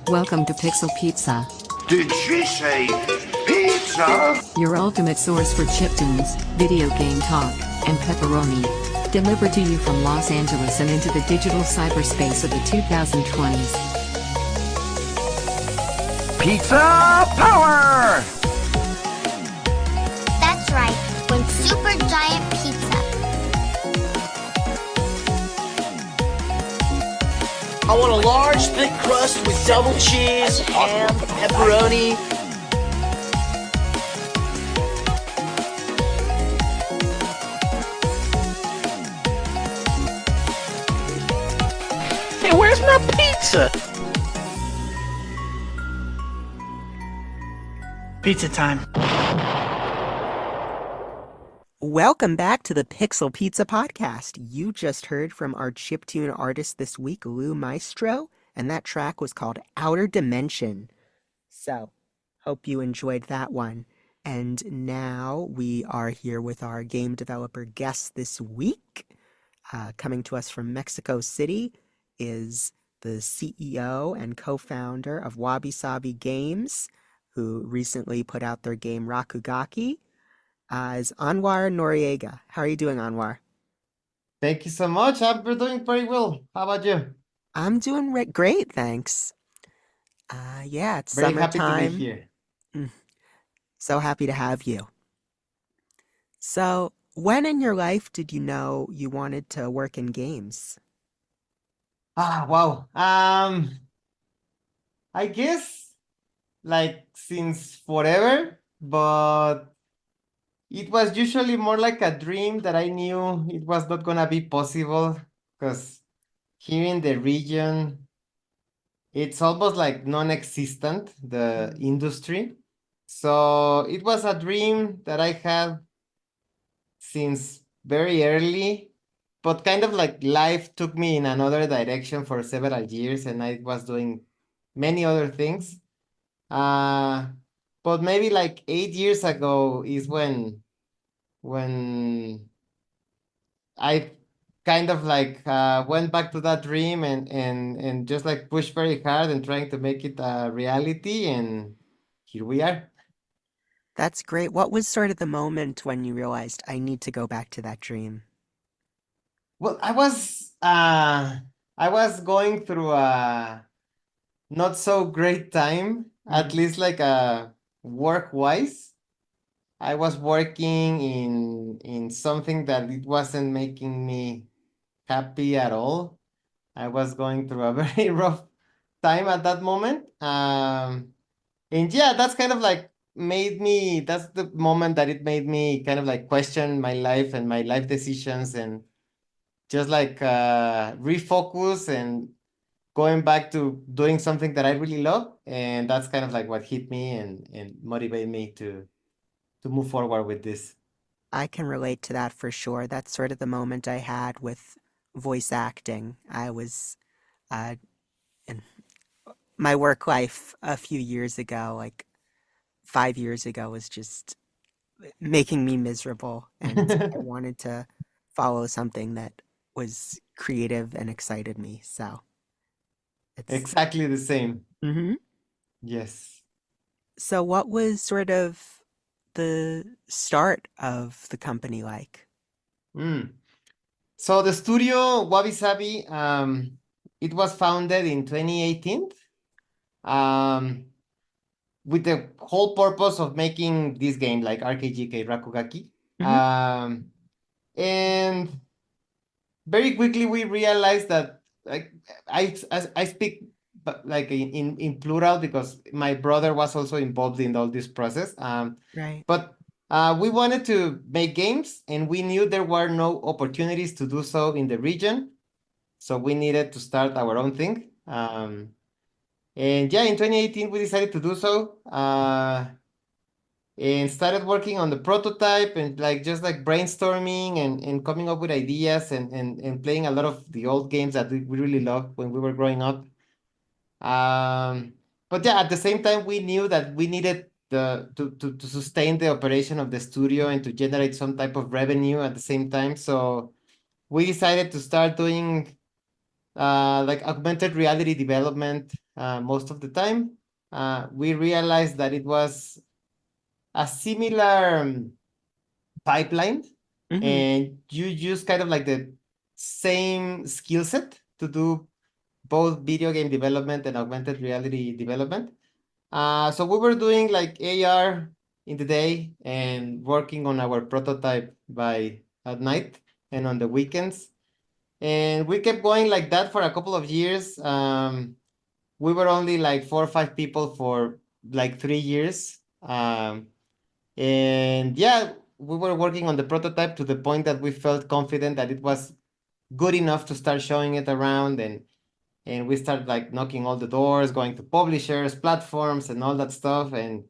Welcome to Pixel Pizza, Did she say pizza? your ultimate source for chiptunes, video game talk, and pepperoni. Delivered to you from Los Angeles and into the digital cyberspace of the 2020s. Pizza power! That's right, when super giant pizza. I want a large, thick crust with double cheese, ham, pepperoni. Hey, where's my pizza? Pizza time. Welcome back to the Pixel Pizza Podcast. You just heard from our chiptune artist this week, Leumaestro, and that track was called Outer Dimension. So, hope you enjoyed that one. And now we are here with our game developer guest this week. Coming to us from Mexico City is the CEO and co-founder of Wabisabi Games, who recently put out their game Rakugaki. Is Anwar Noriega. How are you doing, Anwar? Thank you so much. I'm doing pretty well. How about you? I'm doing great, thanks. Yeah, it's Very happy to summertime. be here. So happy to have you. So, when in your life did you know you wanted to work in games? Wow. I guess like since forever, but it was usually more like a dream that I knew it was not gonna be possible because here in the region, it's almost like non-existent, the industry. So it was a dream that I had since very early, but kind of like life took me in another direction for several years and I was doing many other things. But maybe like 8 years ago is when I kind of like went back to that dream and just like pushed very hard and trying to make it a reality, and here we are. That's great. What was sort of the moment when you realized I need to go back to that dream? Well, I was going through a not so great time, at least like work-wise. I was working in something that it wasn't making me happy at all. I was going through a very rough time at that moment. And yeah, that's kind of like that's the moment that it made me kind of like question my life and my life decisions and just like refocus and going back to doing something that I really love. And that's kind of like what hit me and motivated me to move forward with this. I can relate to that for sure. That's sort of the moment I had with voice acting. I was in my work life a few years ago, like 5 years ago, was just making me miserable. And I wanted to follow something that was creative and excited me. So it's Exactly the same. hmm Yes. So what was sort of the start of the company like? Mm. So the studio Wabisabi, it was founded in 2018, with the whole purpose of making this game like RKGK, Rakugaki. And very quickly we realized that like I speak like in plural because my brother was also involved in all this process. Right. But we wanted to make games and we knew there were no opportunities to do so in the region. So we needed to start our own thing. And yeah, in 2018, we decided to do so. And started working on the prototype and like just like brainstorming and coming up with ideas and playing a lot of the old games that we really loved when we were growing up. But yeah, at the same time, we knew that we needed to sustain the operation of the studio and to generate some type of revenue at the same time. So we decided to start doing like augmented reality development most of the time. We realized that it was a similar pipeline, Hmm. and you use kind of like the same skill set to do both video game development and augmented reality development. So we were doing like AR in the day and working on our prototype by at night and on the weekends. And we kept going like that for a couple of years. We were only like 4 or 5 people for like 3 years. And yeah, we were working on the prototype to the point that we felt confident that it was good enough to start showing it around, and we started like knocking all the doors, going to publishers, platforms, and all that stuff. And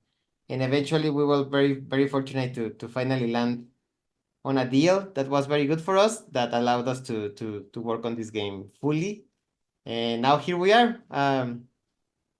eventually we were very fortunate to finally land on a deal that was very good for us, that allowed us to work on this game fully. And now here we are,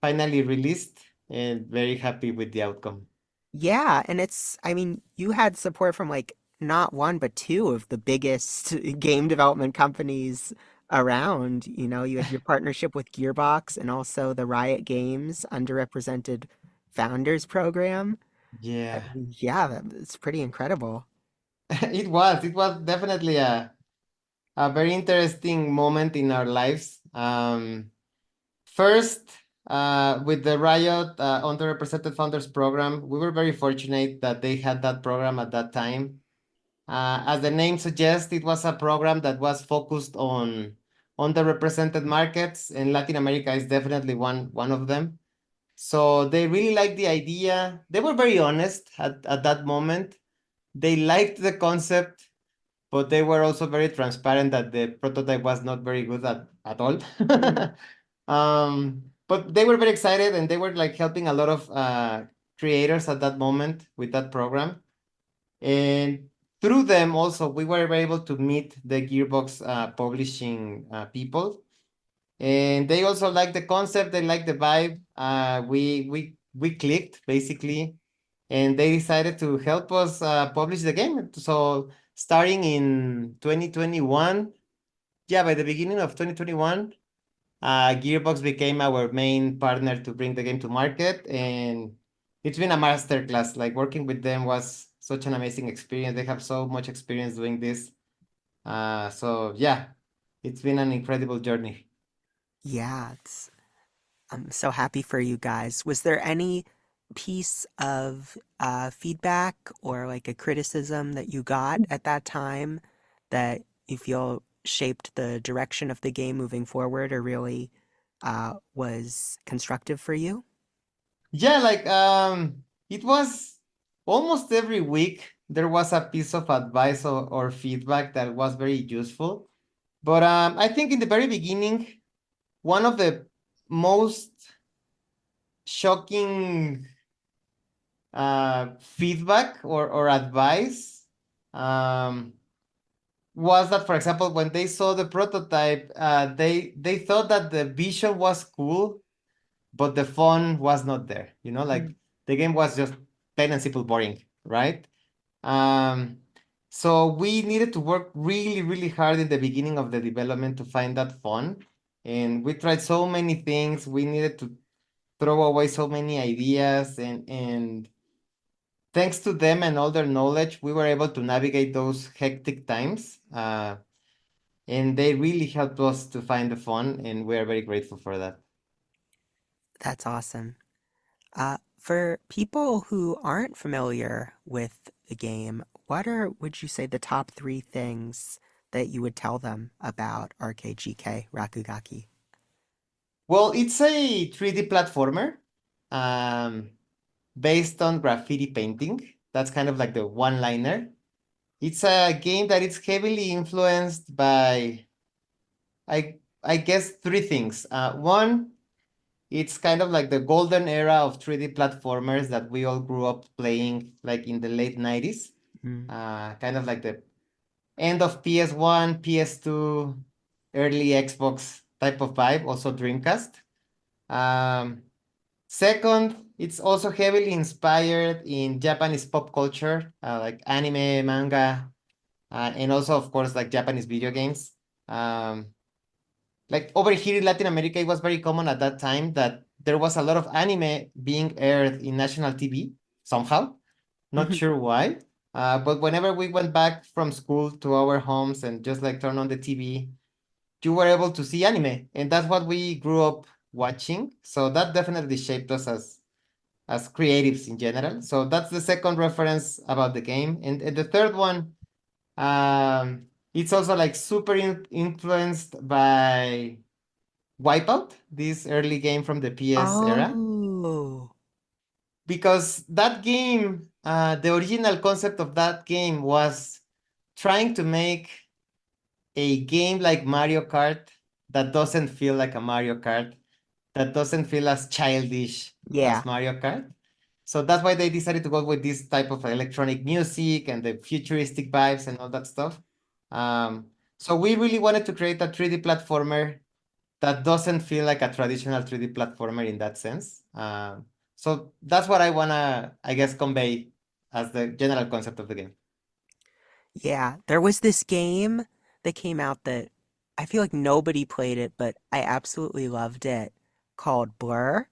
finally released, and very happy with the outcome. Yeah, and I mean, you had support from like not one but two of the biggest game development companies around. You know, you had your partnership with Gearbox and also the Riot Games Underrepresented Founders Program. I Yeah. mean, yeah, it's pretty incredible. It was definitely a very interesting moment in our lives. First, with the Riot Underrepresented Founders Program, we were very fortunate that they had that program at that time. As the name suggests, it was a program that was focused on underrepresented markets, and Latin America is definitely one of them. So they really liked the idea. They were very honest at that moment. They liked the concept, but they were also very transparent that the prototype was not very good at all. Mm. But they were very excited, and they were like helping a lot of creators at that moment with that program. And through them also, we were able to meet the Gearbox publishing people. And they also liked the concept, they liked the vibe. We clicked basically, and they decided to help us publish the game. So starting in 2021, yeah, by the beginning of 2021, Gearbox became our main partner to bring the game to market, and it's been a masterclass. Like working with them was such an amazing experience. They have so much experience doing this. So yeah, it's been an incredible journey. Yeah, I'm so happy for you guys. Was there any piece of feedback or like a criticism that you got at that time that you feel shaped the direction of the game moving forward or really was constructive for you? Yeah, like it was almost every week there was a piece of advice or feedback that was very useful. But I think in the very beginning, one of the most shocking feedback or advice um, was that, for example, when they saw the prototype, they thought that the vision was cool, but the fun was not there. You know, like Mm. the game was just plain and simple boring, right? Um, so we needed to work really hard in the beginning of the development to find that fun. And we tried so many things. We needed to throw away so many ideas, and thanks to them and all their knowledge, we were able to navigate those hectic times. And they really helped us to find the fun, and we are very grateful for that. That's awesome. For people who aren't familiar with the game, what are, would you say, the top three things that you would tell them about RKGK Rakugaki? Well, it's a 3D platformer um, based on graffiti painting. That's kind of like the one-liner. It's a game that is heavily influenced by, I guess, three things. One, it's kind of like the golden era of 3D platformers that we all grew up playing, like in the late 90s. Mm. Kind of like the end of PS1, PS2, early Xbox type of vibe, also Dreamcast. Um, Second, it's also heavily inspired in Japanese pop culture, like anime, manga, and also, of course, like Japanese video games. Um, like over here in Latin America, it was very common at that time that there was a lot of anime being aired in national TV somehow. Not Mhm. sure why. But whenever we went back from school to our homes and just like turn on the TV, you were able to see anime, and that's what we grew up watching. So that definitely shaped us as creatives in general. So that's the second reference about the game, and the third one, it's also like super influenced by Wipeout, this early game from the PS era, Oh, because that game, the original concept of that game was trying to make a game like Mario Kart that doesn't feel like a Mario Kart, that doesn't feel as childish yeah, as Mario Kart. So that's why they decided to go with this type of electronic music and the futuristic vibes and all that stuff. Um, so we really wanted to create a 3D platformer that doesn't feel like a traditional 3D platformer in that sense. So that's what I wanna, I guess, convey as the general concept of the game. yeah. There was this game that came out that I feel like nobody played it, but I absolutely loved it, called Blur.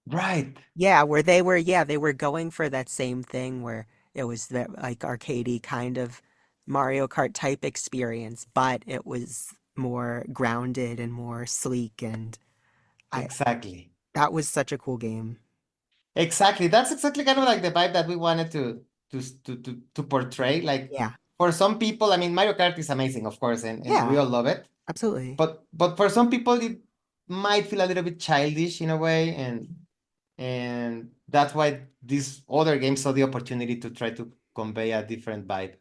Right. Yeah, where they were going for that same thing where it was that like arcadey kind of Mario Kart type experience, but it was more grounded and more sleek, and I Exactly. that was such a cool game. Exactly. That's exactly kind of like the vibe that we wanted to portray. Like Yeah. for some people, I mean, Mario Kart is amazing, of course, and we Yeah, all love it. absolutely. But for some people, it might feel a little bit childish in a way, and that's why these other games saw the opportunity to try to convey a different vibe.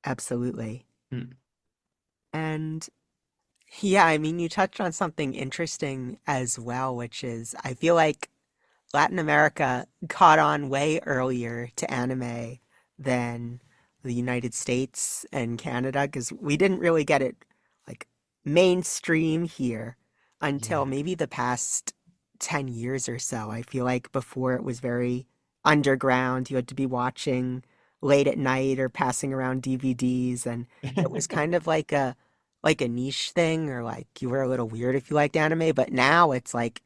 Absolutely. Hmm. And yeah, I mean, you touched on something interesting as well, which is I feel like Latin America caught on way earlier to anime than the United States and Canada because we didn't really get it like mainstream here until Yeah. maybe the past 10 years or so. I feel like before it was very underground. You had to be watching late at night or passing around DVDs, and it was kind of like a niche thing, or like you were a little weird if you liked anime, but now it's like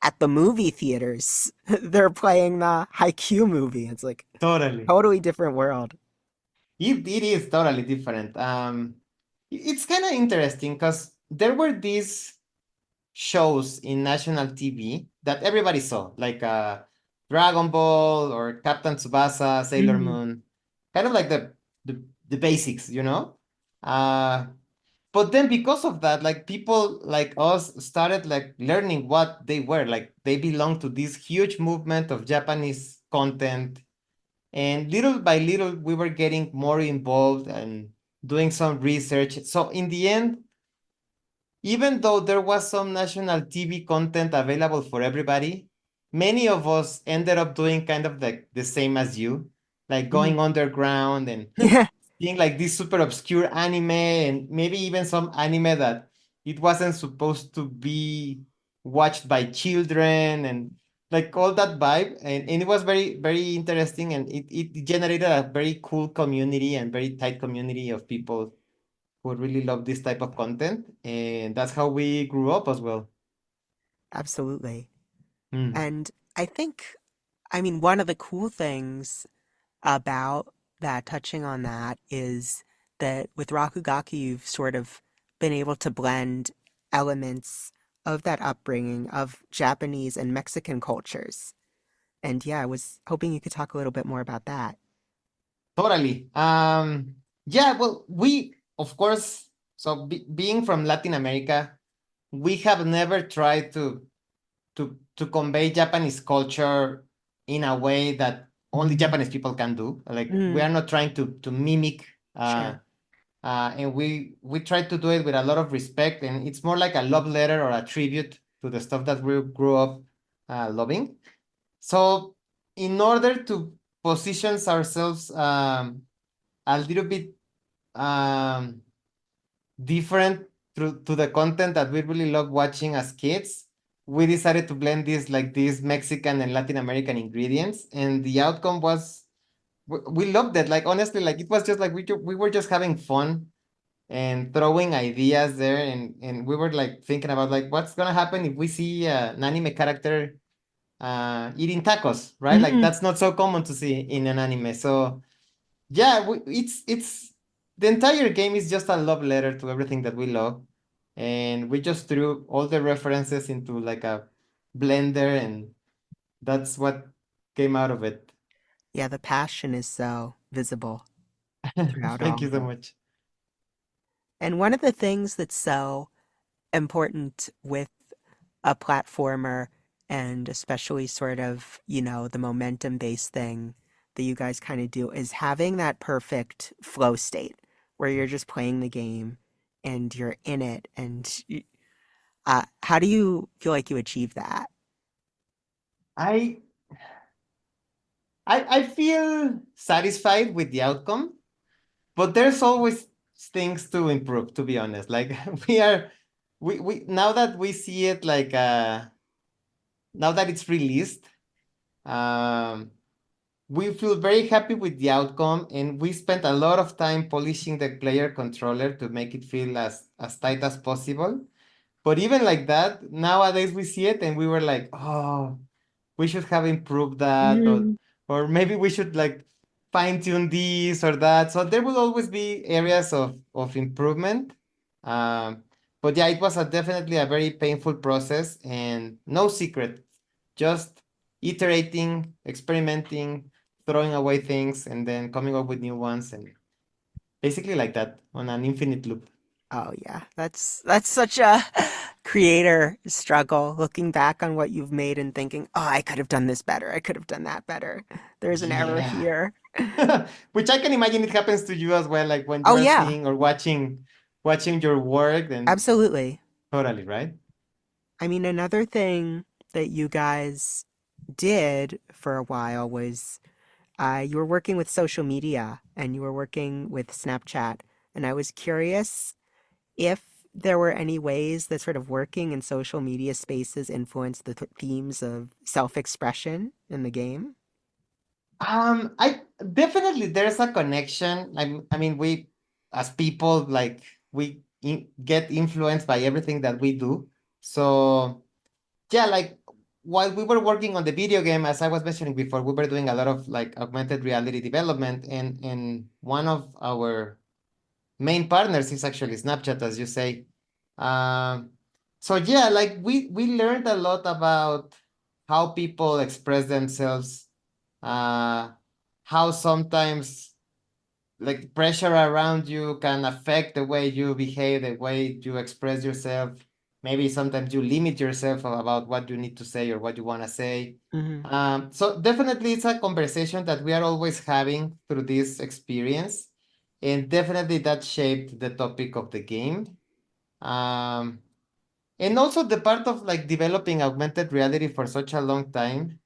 at the movie theaters, they're playing the Haikyuu movie. It's like Totally. totally different world. It is totally different. It's kind of interesting because there were these shows in national TV that everybody saw, like Dragon Ball or Captain Tsubasa, Sailor Mm. Moon, kind of like the basics, you know? Uh, but then because of that, like people like us started like learning what they were. Like they belong to this huge movement of Japanese content. And little by little, we were getting more involved and doing some research. So in the end, even though there was some national TV content available for everybody, many of us ended up doing kind of like the same as you, like Mm. going underground and Yeah. seeing like this super obscure anime and maybe even some anime that it wasn't supposed to be watched by children and like all that vibe. And it was very, very interesting and it generated a very cool community and very tight community of people who really love this type of content, and that's how we grew up as well. Absolutely. Mm. And I think, I mean, one of the cool things about that, touching on that, is that with Rakugaki, you've sort of been able to blend elements of that upbringing of Japanese and Mexican cultures. And yeah, I was hoping you could talk a little bit more about that. Totally. Yeah, well, we, of course, so being from Latin America, we have never tried to convey Japanese culture in a way that only Japanese people can do. Like we Mm, are not trying to mimic, sure. and we try to do it with a lot of respect, and it's more like a love letter or a tribute to the stuff that we grew up loving. So, in order to position ourselves a little bit um, different to the content that we really love watching as kids, we decided to blend this like these Mexican and Latin American ingredients, and the outcome was we loved it. Like honestly, like it was just like we were just having fun and throwing ideas there, and we were like thinking about like what's gonna happen if we see an anime character eating tacos, right? Like Mhm. that's not so common to see in an anime. So yeah, it's the entire game is just a love letter to everything that we love, and we just threw all the references into like a blender, and that's what came out of it. Yeah, the passion is so visible throughout Thank all you of so it. much. And one of the things that's so important with a platformer and especially sort of, the momentum based thing that you guys kind of do is having that perfect flow state where you're just playing the game and you're in it. And how do you feel like you achieve that? I I feel satisfied with the outcome, but there's always things to improve, to be honest. Like we are we now that we see it like now that it's released, um we feel very happy with the outcome, and we spent a lot of time polishing the player controller to make it feel as tight as possible. But even like that, nowadays we see it and we were like, oh, we should have improved that, Mhm. or maybe we should like fine tune this or that. So there will always be areas of improvement. Um, but yeah, it was definitely a very painful process, and no secret, just iterating, experimenting, throwing away things, and then coming up with new ones, and basically like that on an infinite loop. Oh yeah, that's such a creator struggle looking back on what you've made and thinking, "Oh, I could have done this better. I could have done that better. There's an error Yeah. here." Which I can imagine it happens to you as well, like when you Oh are yeah, seeing or watching your work, then absolutely. totally, right? I mean, another thing that you guys did for a while was you were working with social media and you were working with Snapchat, and I was curious if there were any ways that sort of working in social media spaces influenced the themes of self-expression in the game. I definitely there's a connection. I mean, we as people like get influenced by everything that we do. So yeah, like while we were working on the video game, as I was mentioning before, we were doing a lot of like augmented reality development, and one of our main partners is actually Snapchat, as you say. Um, so yeah, like we learned a lot about how people express themselves, uh, how sometimes like pressure around you can affect the way you behave, the way you express yourself. Maybe sometimes you limit yourself about what you need to say or what you want to say. Hmm. So definitely it's a conversation that we are always having through this experience. And definitely that shaped the topic of the game. Um, and also the part of like developing augmented reality for such a long time,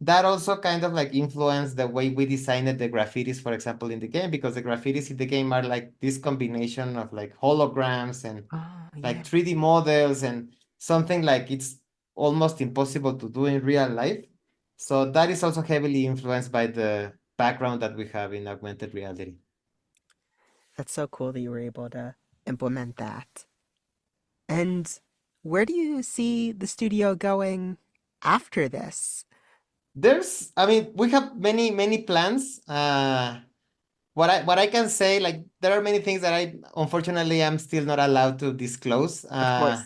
that also kind of like influenced the way we designed the graffitis, for example, in the game, because the graffitis in the game are like this combination of like holograms and Oh, yeah. like 3D models and something like it's almost impossible to do in real life. So that is also heavily influenced by the background that we have in augmented reality. That's so cool that you were able to implement that. And where do you see the studio going after this? I mean, we have many plans. What I can say, like, there are many things that I unfortunately am still not allowed to disclose. Of course.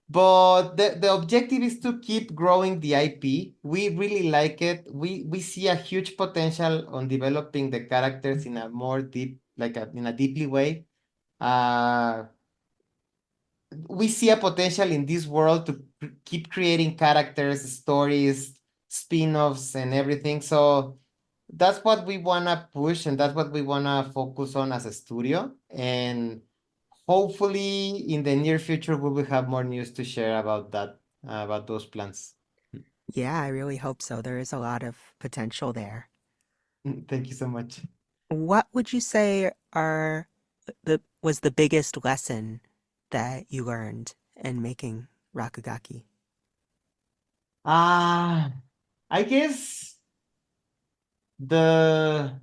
But the objective is to keep growing the IP. We really like it. We see a huge potential on developing the characters in a more deep, like in a deeply way. Uh, we see a potential in this world to keep creating characters, stories, spin-offs, and everything. So that's what we wanna push, and that's what we wanna focus on as a studio. And hopefully, in the near future, we will have more news to share about that, about those plans. Yeah, I really hope so. There is a lot of potential there. Thank you so much. What would you say are was the biggest lesson that you learned in making Rakugaki? Ah, I guess the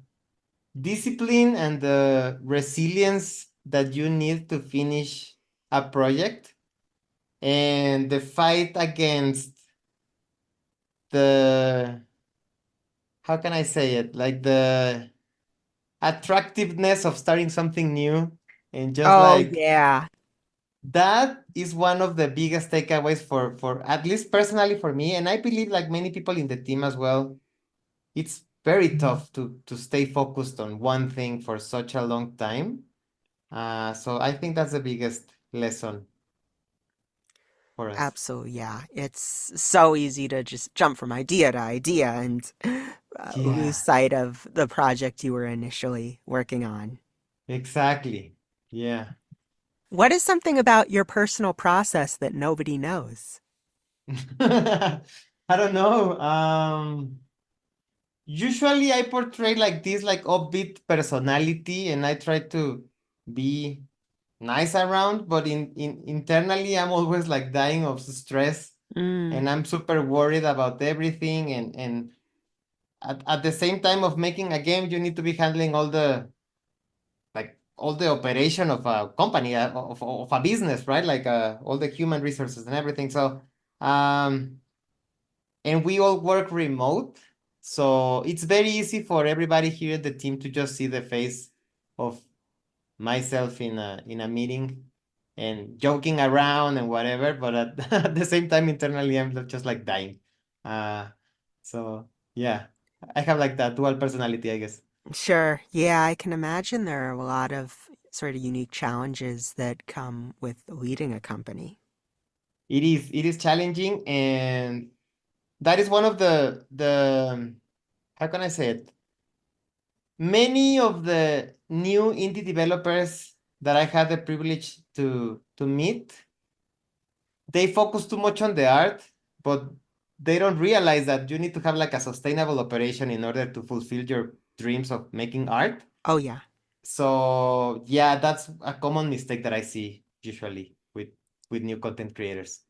discipline and the resilience that you need to finish a project, and the fight against the, how can I say it? Like the attractiveness of starting something new, and just Oh, like yeah. that is one of the biggest takeaways for at least personally for me, and I believe like many people in the team as well. It's very tough to stay focused on one thing for such a long time. So I think that's the biggest lesson for us. Absolutely, yeah. It's so easy to just jump from idea to idea and lose Yeah, sight of the project you were initially working on. exactly. Yeah. What is something about your personal process that nobody knows? I don't know. Usually I portray like this like upbeat personality, and I try to be nice around, but in internally I'm always like dying of stress, Mm. and I'm super worried about everything, and at the same time of making a game, you need to be handling all the like all the operation of a company, of a business, right? Like all the human resources and everything. So um and we all work remote, so it's very easy for everybody here at the team to just see the face of myself in a meeting and joking around and whatever, but at, at the same time internally I'm just like dying. So yeah, I have like that dual personality, I guess. Sure. Yeah, I can imagine there are a lot of sort of unique challenges that come with leading a company. It is challenging, and that is one of the how can I say it? Many of the new indie developers that I had the privilege to meet, they focus too much on the art, but they don't realize that you need to have like a sustainable operation in order to fulfill your dreams of making art. Oh, yeah, So yeah, that's a common mistake that I see usually with new content creators.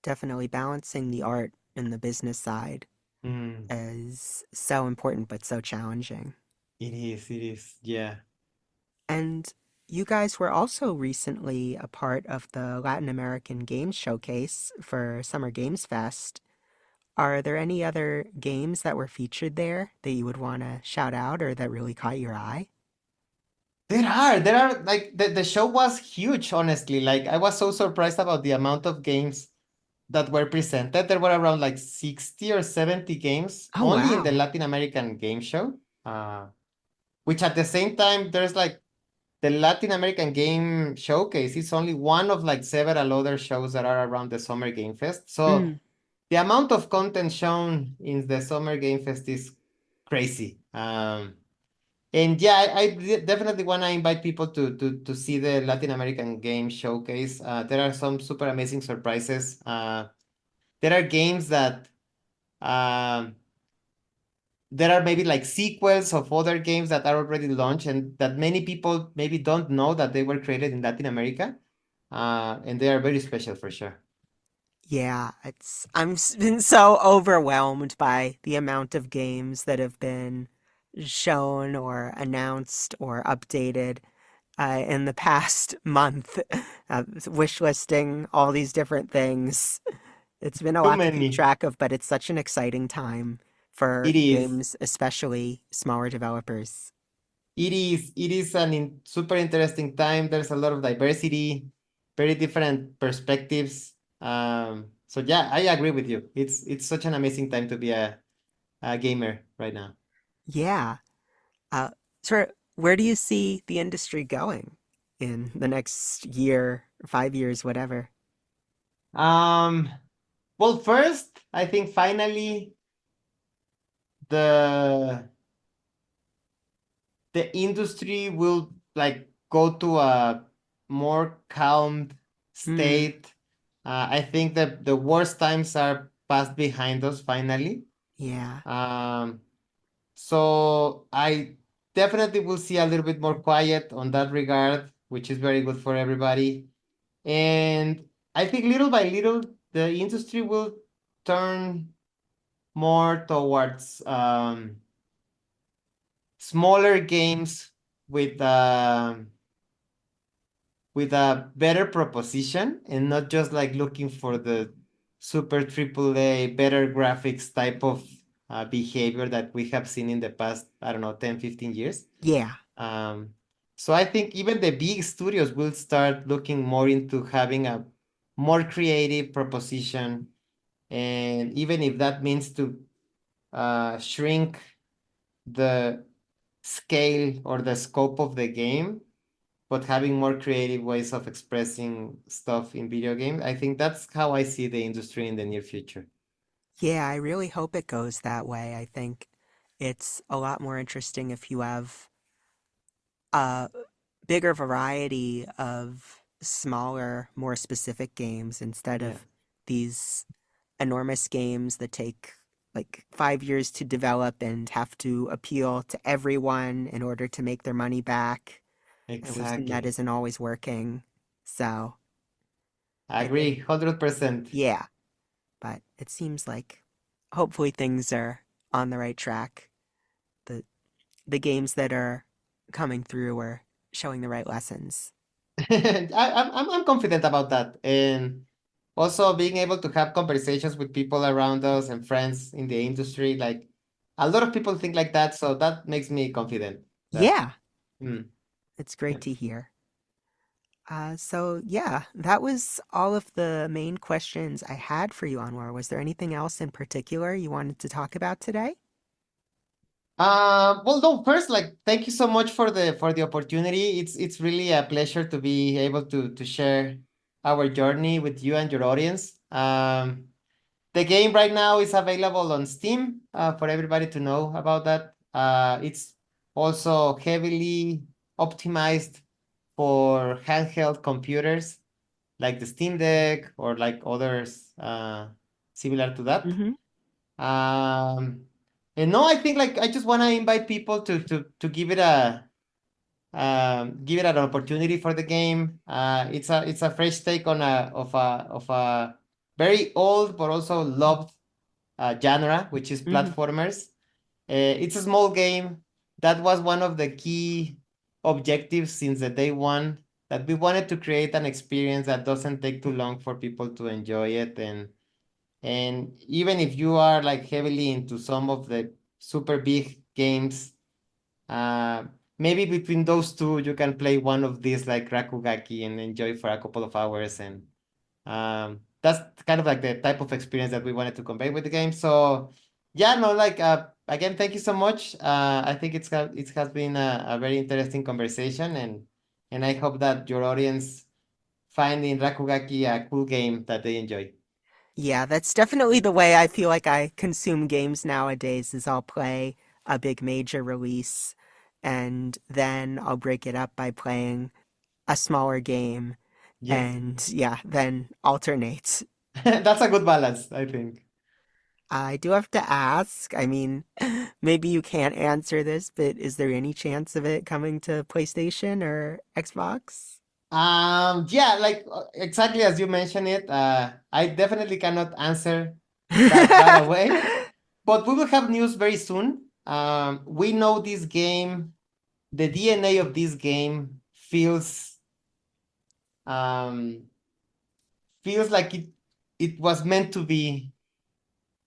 definitely balancing the art and the business side Mm, is so important but so challenging. it is, yeah. And you guys were also recently a part of the Latin American Games Showcase for Summer Games Fest. Are there any other games that were featured there that you would want to shout out or that really caught your eye? There are like the show was huge, honestly. Like I was so surprised about the amount of games that were presented. There were around like 60 or 70 games Oh, only in the wow. Latin American game show. Which at the same time, there's like the Latin American Game Showcase. It's only one of like several other shows that are around the Summer Game Fest. So Mm, the amount of content shown in the Summer Game Fest is crazy. And yeah, I definitely want to invite people to see the Latin American Game Showcase. There are some super amazing surprises. There are games that um, there are maybe like sequels of other games that are already launched and that many people maybe don't know that they were created in Latin America. And they are very special for sure. yeah, been so overwhelmed by the amount of games that have been shown or announced or updated in the past month, wish listing all these different things. It's been a Too lot to keep many. track of, but it's such an exciting time for It is. games, especially smaller developers. It is super interesting time. There's a lot of diversity, very different perspectives. So yeah, I agree with you. It's such an amazing time to be a gamer right now. Yeah. Uh, sort of, where do you see the industry going in the next year, 5 years, whatever? Um, well, first, I think finally the the industry will like go to a more calm Mm, state. I think that the worst times are passed behind us finally. yeah. Um, so I definitely will see a little bit more quiet on that regard, which is very good for everybody. And I think little by little, the industry will turn more towards smaller games with with a better proposition and not just like looking for the super triple A, better graphics type of behavior that we have seen in the past, I don't know, 10, 15 years. Yeah. Um, so I think even the big studios will start looking more into having a more creative proposition. And even if that means to shrink the scale or the scope of the game, but having more creative ways of expressing stuff in video games, I think that's how I see the industry in the near future. Yeah, I really hope it goes that way. I think it's a lot more interesting if you have a bigger variety of smaller, more specific games instead Yeah, of these enormous games that take like 5 years to develop and have to appeal to everyone in order to make their money back. And we've seen that exactly. isn't always working. So I I think, agree, 100%. yeah, but it seems like hopefully things are on the right track. The the games that are coming through are showing the right lessons. I'm confident about that. And also being able to have conversations with people around us and friends in the industry, like a lot of people think like that, so that makes me confident that Yeah, mm, it's great yeah. to hear. So yeah, that was all of the main questions I had for you, Anwar. Was there anything else in particular you wanted to talk about today? Well, no, first, like, thank you so much for the opportunity. It's really a pleasure to be able to share our journey with you and your audience. The game right now is available on Steam, for everybody to know about that. It's also heavily optimized for handheld computers like the Steam Deck or like others similar to that. Mm-hmm. Um, and no, I think like I just want to invite people to give it an opportunity for the game. It's a fresh take on a very old but also loved genre, which is Mm-hmm. platformers. It's a small game. That was one of the key objectives since the day one, that we wanted to create an experience that doesn't take too long for people to enjoy it. And even if you are like heavily into some of the super big games, uh, maybe between those two, you can play one of these like Rakugaki and enjoy for a couple of hours. And that's kind of like the type of experience that we wanted to convey with the game. So yeah, no, like again, thank you so much. I think it has been a very interesting conversation, and I hope that your audience find in Rakugaki a cool game that they enjoy. Yeah, that's definitely the way I feel like I consume games nowadays is I'll play a big major release and then I'll break it up by playing a smaller game Yeah. and yeah, then alternate. That's a good balance, I think. I do have to ask, I mean, maybe you can't answer this, but is there any chance of it coming to PlayStation or Xbox? Yeah, like exactly as you mentioned it, I definitely cannot answer that right away, but we will have news very soon. We know this game, the DNA of this game um feels like it was meant to be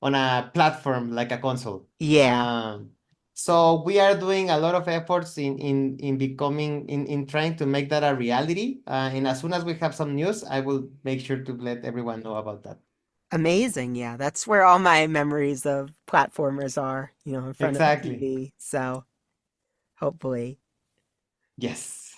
on a platform like a console. Yeah, Um, so we are doing a lot of efforts in becoming in trying to make that a reality. And as soon as we have some news, I will make sure to let everyone know about that. amazing. Yeah, that's where all my memories of platformers are, in front of the Exactly. TV. So hopefully. Yes.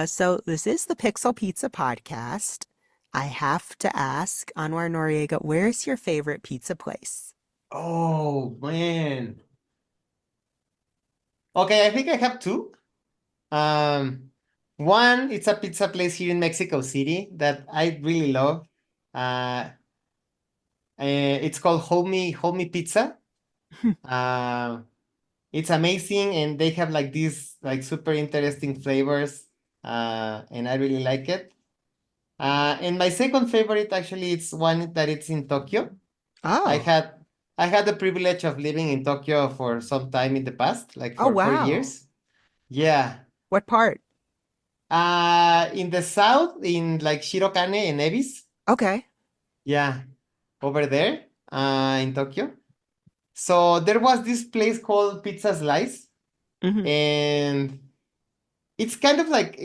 So this is the Pixel Pizza podcast. I have to ask, Anwar Noriega, where's your favorite pizza place? Oh man. Okay, I think I have two. Um, One, it's a pizza place here in Mexico City that I really love. Uh, it's called Homie Pizza. Uh, it's amazing, and they have like these like super interesting flavors, and I really like it. And my second favorite actually it's one that it's in Tokyo. I Oh, had I had the privilege of living in Tokyo for some time in the past, like oh for four wow. years. Yeah. What part? In the south, in like Shirokane and Ebis. Okay. Yeah, over there, in Tokyo. So there was this place called Pizza Slice, Hmm. and it's kind of like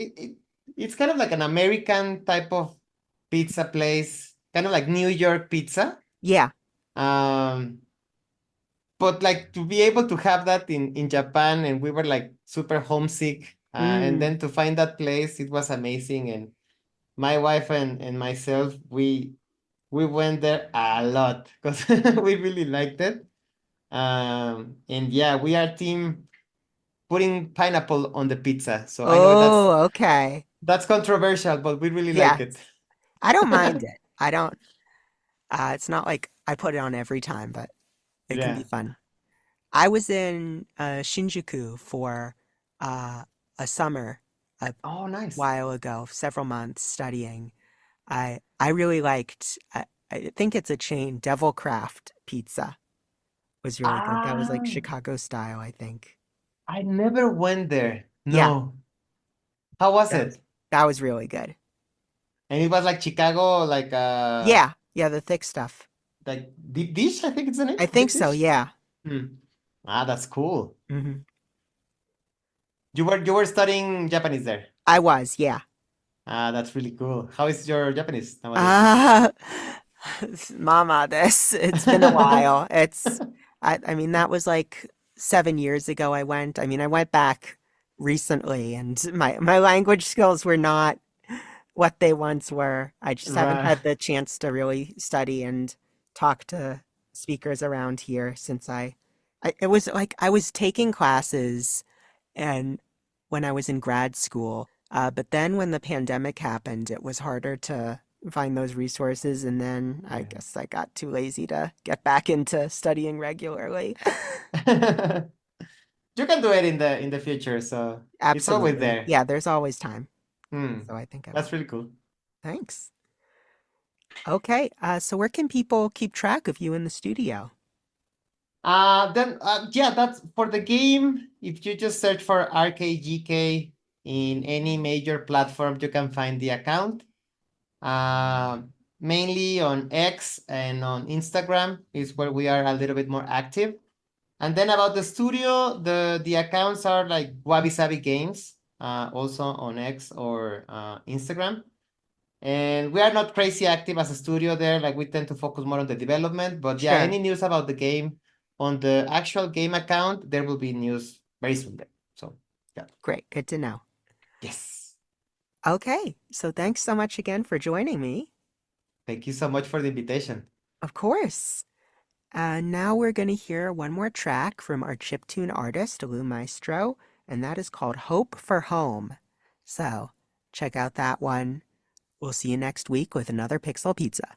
it's kind of like an American type of pizza place, kind of like New York pizza. Yeah. Um, but like to be able to have that in Japan, and we were like super homesick, and Mm. then to find that place, it was amazing. And my wife and myself, we went there a lot because we really liked it. And yeah, we are team putting pineapple on the pizza. So I know Oh, okay. that's controversial, but we really like Yeah. it. I don't mind it. I don't, it's not like I put it on every time, but it can be Yeah. fun. I was in Shinjuku for uh, a summer a Oh, nice. while ago, several months studying. I really liked, I think it's a chain, Devil Craft Pizza was really good. That was like Ah, Chicago style, I think. I never went there. Yeah, No. How was that was it? that was really good. And it was like Chicago, Yeah, yeah, the thick stuff. like deep dish, I think it's the name. I think Deep so, dish. yeah. Hmm. Ah, that's cool. Hmm. You were studying Japanese there. I was, yeah. Ah, that's really cool. How is your Japanese nowadays? Uh, Mama, it's been a while. I mean, that was like 7 years ago I went. I mean, I went back recently and my language skills were not what they once were. I just haven't Right. had the chance to really study and talk to speakers around here since it was like I was taking classes and when I was in grad school, but then when the pandemic happened, it was harder to find those resources, and then I guess I got too lazy to get back into studying regularly. Yeah. You can do it in the future, so it's always Absolutely. there. Yeah, there's always time. Hmm. So I think I That's will. really cool. Thanks. Okay, so where can people keep track of you in the studio? Then yeah, that's for the game. If you just search for RKGK in any major platform, you can find the account. Uh, Mainly on X and on Instagram is where we are a little bit more active. And then about the studio, the accounts are like Wabisabi Games, also on X or Instagram. And we are not crazy active as a studio there. Like we tend to focus more on the development. But yeah, Sure. any news about the game on the actual game account, there will be news very soon there. So yeah. Great. Good to know. Yes. Okay, so thanks so much again for joining me. Thank you so much for the invitation. Of course. Now we're going to hear one more track from our chiptune artist, Leumaestro, and that is called Hope for Home. So check out that one. We'll see you next week with another Pixel Pizza.